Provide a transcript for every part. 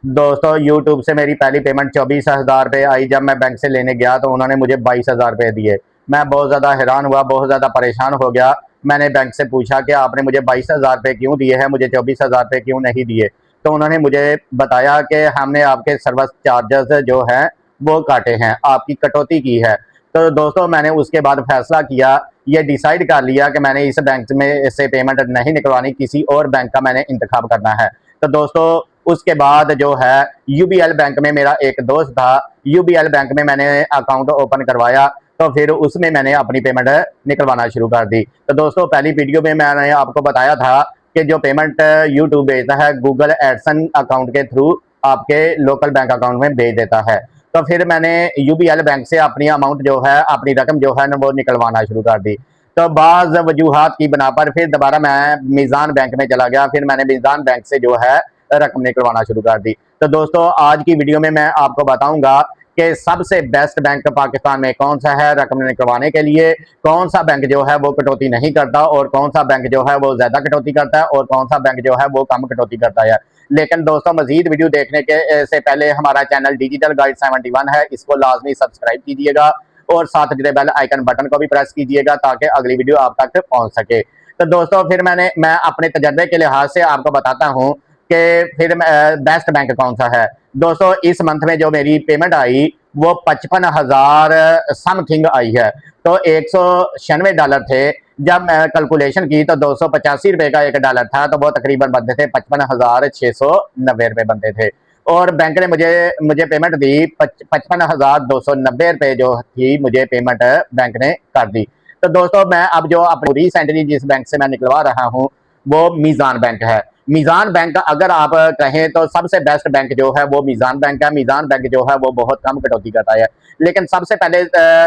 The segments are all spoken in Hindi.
दोस्तों यूट्यूब से मेरी पहली पेमेंट 24,000 रुपये आई। जब मैं बैंक से लेने गया तो उन्होंने मुझे 22,000 रुपये दिए। मैं बहुत ज़्यादा हैरान हुआ, बहुत ज़्यादा परेशान हो गया। मैंने बैंक से पूछा कि आपने मुझे 22,000 रुपये क्यों दिए हैं, मुझे 24,000 रुपये क्यों नहीं दिए। तो उन्होंने मुझे बताया कि हमने आपके सर्विस चार्जेस जो हैं वो काटे हैं, आपकी कटौती की है। तो दोस्तों मैंने उसके बाद फैसला किया, ये डिसाइड कर लिया कि मैंने इस बैंक में से पेमेंट नहीं निकलवानी, किसी और बैंक का मैंने इंतखाब करना है। तो दोस्तों उसके बाद जो है यूबीएल बैंक में मेरा एक दोस्त था, यूबीएल बैंक में मैंने अकाउंट ओपन करवाया। तो फिर उसमें मैंने अपनी पेमेंट निकलवाना शुरू कर दी। तो दोस्तों पहली वीडियो में मैंने आपको बताया था कि जो पेमेंट यूट्यूब भेजता है गूगल एडसन अकाउंट के थ्रू आपके लोकल बैंक अकाउंट में भेज देता है। तो फिर मैंने यूबीएल बैंक से अपनी अमाउंट जो है, अपनी रकम जो है ना वो निकलवाना शुरू कर दी। तो बाज़ वजूहात की बिना पर फिर दोबारा मैं मीज़ान बैंक में चला गया। फिर मैंने मीज़ान बैंक से जो है रकम निकलवाना शुरू कर दी। तो दोस्तों आज की वीडियो में मैं आपको बताऊंगा कि सबसे बेस्ट बैंक पाकिस्तान में कौन सा है रकम निकलवाने के लिए, कौन सा बैंक जो है वो कटौती नहीं करता और कौन सा बैंक जो है वो ज़्यादा कटौती करता है और कौन सा बैंक जो है वो कम कटौती करता है। लेकिन दोस्तों मजीद वीडियो देखने के से पहले हमारा चैनल डिजिटल गाइड 71 है, इसको लाजमी सब्सक्राइब कीजिएगा और साथ जुड़े बेल आइकन बटन को भी प्रेस कीजिएगा ताकि अगली वीडियो आप तक पहुंच सके। तो दोस्तों फिर मैं अपने तजर्बे के लिहाज से आपको बताता हूँ कि फिर बेस्ट बैंक कौन सा है। दोस्तों इस मंथ में जो मेरी पेमेंट आई वो 55,000 समथिंग आई है। तो $196 थे। जब मैं कैलकुलेशन की तो 285 रुपये का एक डॉलर था, तो वो तकरीबन बनते थे 55,690 रुपये बनते थे। और बैंक ने मुझे मुझे पेमेंट दी 55,290 रुपये जो थी, मुझे पेमेंट बैंक ने कर दी। तो दोस्तों मैं अब जो अपनी रिसेंटली जिस बैंक से मैं निकलवा रहा हूँ वो मीज़ान बैंक है। मीज़ान बैंक अगर आप कहें तो सबसे बेस्ट बैंक जो है वो मीज़ान बैंक है। मीज़ान बैंक जो है वो बहुत कम कटौती करता है, लेकिन सबसे पहले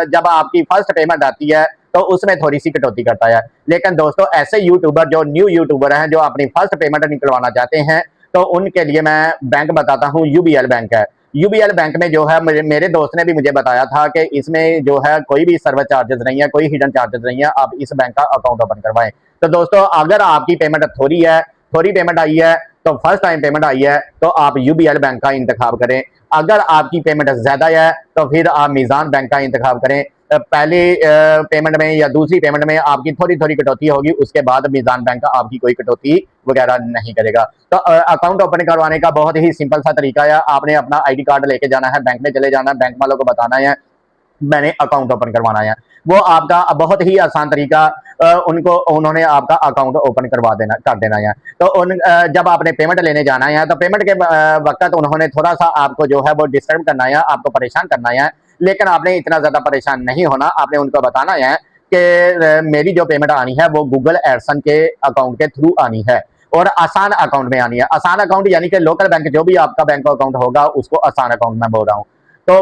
जब आपकी फर्स्ट पेमेंट आती है तो उसमें थोड़ी सी कटौती करता है। लेकिन दोस्तों ऐसे यूट्यूबर जो न्यू यूट्यूबर हैं जो अपनी फर्स्ट पेमेंट निकलवाना चाहते हैं तो उनके लिए मैं बैंक बताता हूँ, यूबीएल बैंक है। यूबीएल बैंक में जो है मेरे दोस्त ने भी मुझे बताया था कि इसमें जो है कोई भी सर्विस चार्जेस नहीं है, कोई हिडन चार्जेस नहीं है, आप इस बैंक का अकाउंट ओपन करवाएं। तो दोस्तों अगर आपकी पेमेंट थोड़ी है, थोड़ी पेमेंट आई है, तो फर्स्ट टाइम पेमेंट आई है तो आप यूबीएल बैंक का इंतखाब करें। अगर आपकी पेमेंट ज़्यादा है तो फिर आप मीज़ान बैंक का इंतखाब करें। पहली पेमेंट में या दूसरी पेमेंट में आपकी थोड़ी थोड़ी कटौती होगी, उसके बाद मीज़ान बैंक का आपकी कोई कटौती वगैरह नहीं करेगा। तो अकाउंट ओपन करवाने का बहुत ही सिंपल सा तरीका है। आपने अपना आईडी कार्ड लेके जाना है, बैंक में चले जाना है, बैंक वालों को बताना है मैंने अकाउंट ओपन करवाना है। वो आपका बहुत ही आसान तरीका, उन्होंने आपका अकाउंट ओपन करवा देना कर देना है। तो जब आपने पेमेंट लेने जाना है तो पेमेंट के वक्त उन्होंने थोड़ा सा आपको जो है वो डिस्टर्ब करना है, आपको परेशान करना है। लेकिन आपने इतना ज़्यादा परेशान नहीं होना। आपने उनको बताना है कि मेरी जो पेमेंट आनी है वो गूगल एडसन के अकाउंट के थ्रू आनी है और आसान अकाउंट में आनी है। आसान अकाउंट यानी कि लोकल बैंक जो भी आपका बैंक अकाउंट होगा उसको आसान अकाउंट में बोल रहा हूँ। तो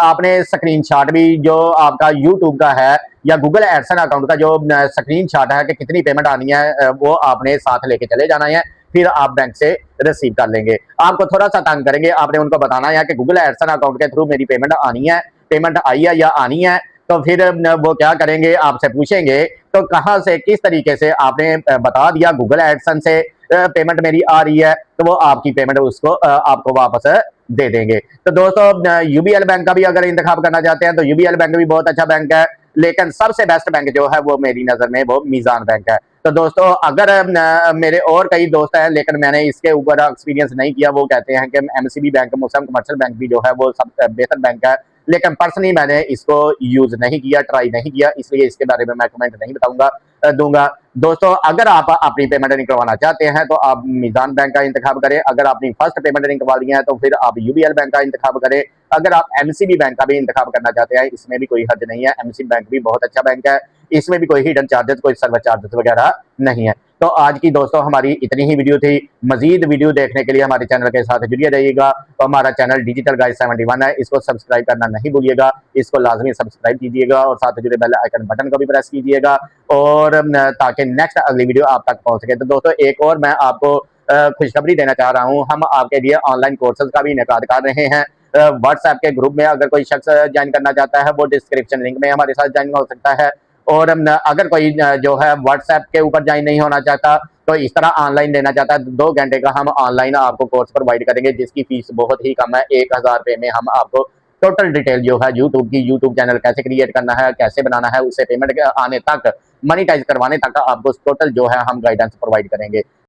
आपने स्क्रीनशॉट भी जो आपका यूट्यूब का है या गूगल एडसन अकाउंट का जो स्क्रीनशॉट है कि कितनी पेमेंट आनी है वो आपने साथ लेके चले जाना है। फिर आप बैंक से रिसीव कर लेंगे। आपको थोड़ा सा तंग करेंगे, आपने उनको बताना है कि गूगल एडसन अकाउंट के थ्रू मेरी पेमेंट आनी है, पेमेंट आई है या आनी है। तो फिर वो क्या करेंगे, आपसे पूछेंगे तो कहाँ से किस तरीके से आपने बता दिया गूगल एडसन से पेमेंट मेरी आ रही है, तो वो आपकी पेमेंट उसको आपको वापस दे देंगे। तो दोस्तों यूबीएल बैंक का भी अगर इंतखाब करना चाहते हैं तो यूबीएल बैंक भी बहुत अच्छा बैंक है, लेकिन सबसे बेस्ट बैंक जो है वो मेरी नज़र में वो मीज़ान बैंक है। तो दोस्तों अगर मेरे और कई दोस्त हैं लेकिन मैंने इसके ऊपर एक्सपीरियंस नहीं किया, वो कहते हैं कि एमसीबी बैंक, मुस्लिम कमर्शियल बैंक भी जो है वो सब बेहतर बैंक है, लेकिन पर्सनली मैंने इसको यूज़ नहीं किया, ट्राई नहीं किया, इसलिए इसके बारे में मैं कमेंट नहीं बताऊंगा दूंगा। दोस्तों अगर आप अपनी पेमेंट निकलवाना चाहते हैं तो आप मीज़ान बैंक का इंतखाब करें। अगर आपने फर्स्ट पेमेंट निकलवानी है तो फिर आप यूबीएल बैंक का इंतखाब करें। अगर आप एमसीबी बैंक का भी इंतखाब करना चाहते हैं, इसमें भी कोई हर्ज नहीं है, एमसीबी बैंक भी बहुत अच्छा बैंक है, इसमें भी कोई हिडन चार्जेस, कोई सर्विस चार्जेस वगैरह नहीं है। तो आज की दोस्तों हमारी इतनी ही वीडियो थी। मजीद वीडियो देखने के लिए हमारे चैनल के साथ जुड़िए रहिएगा। तो हमारा चैनल डिजिटल गाइड 71 है, इसको सब्सक्राइब करना नहीं भूलिएगा, इसको लाजमी सब्सक्राइब कीजिएगा और साथ जुड़े बेल आइकन बटन को भी प्रेस कीजिएगा और ताकि नेक्स्ट अगली वीडियो आप तक पहुंच सके। तो दोस्तों एक और मैं आपको खुशखबरी देना चाह रहा हूँ, हम आपके लिए ऑनलाइन कोर्सेज का भी इनेकाद कर रहे हैं। व्हाट्सएप के ग्रुप में अगर कोई शख्स ज्वाइन करना चाहता है वो डिस्क्रिप्शन लिंक में हमारे साथ ज्वाइन हो सकता है। और अगर कोई जो है व्हाट्सएप के ऊपर ज्वाइन नहीं होना चाहता तो इस तरह ऑनलाइन लेना चाहता है 2 घंटे का हम ऑनलाइन आपको कोर्स प्रोवाइड करेंगे, जिसकी फीस बहुत ही कम है। 1000 रुपये में हम आपको टोटल डिटेल जो है यूट्यूब की, यूट्यूब चैनल कैसे क्रिएट करना है, कैसे बनाना है, उससे पेमेंट आने तक, मनीटाइज करवाने तक आपको टोटल जो है हम गाइडेंस प्रोवाइड करेंगे।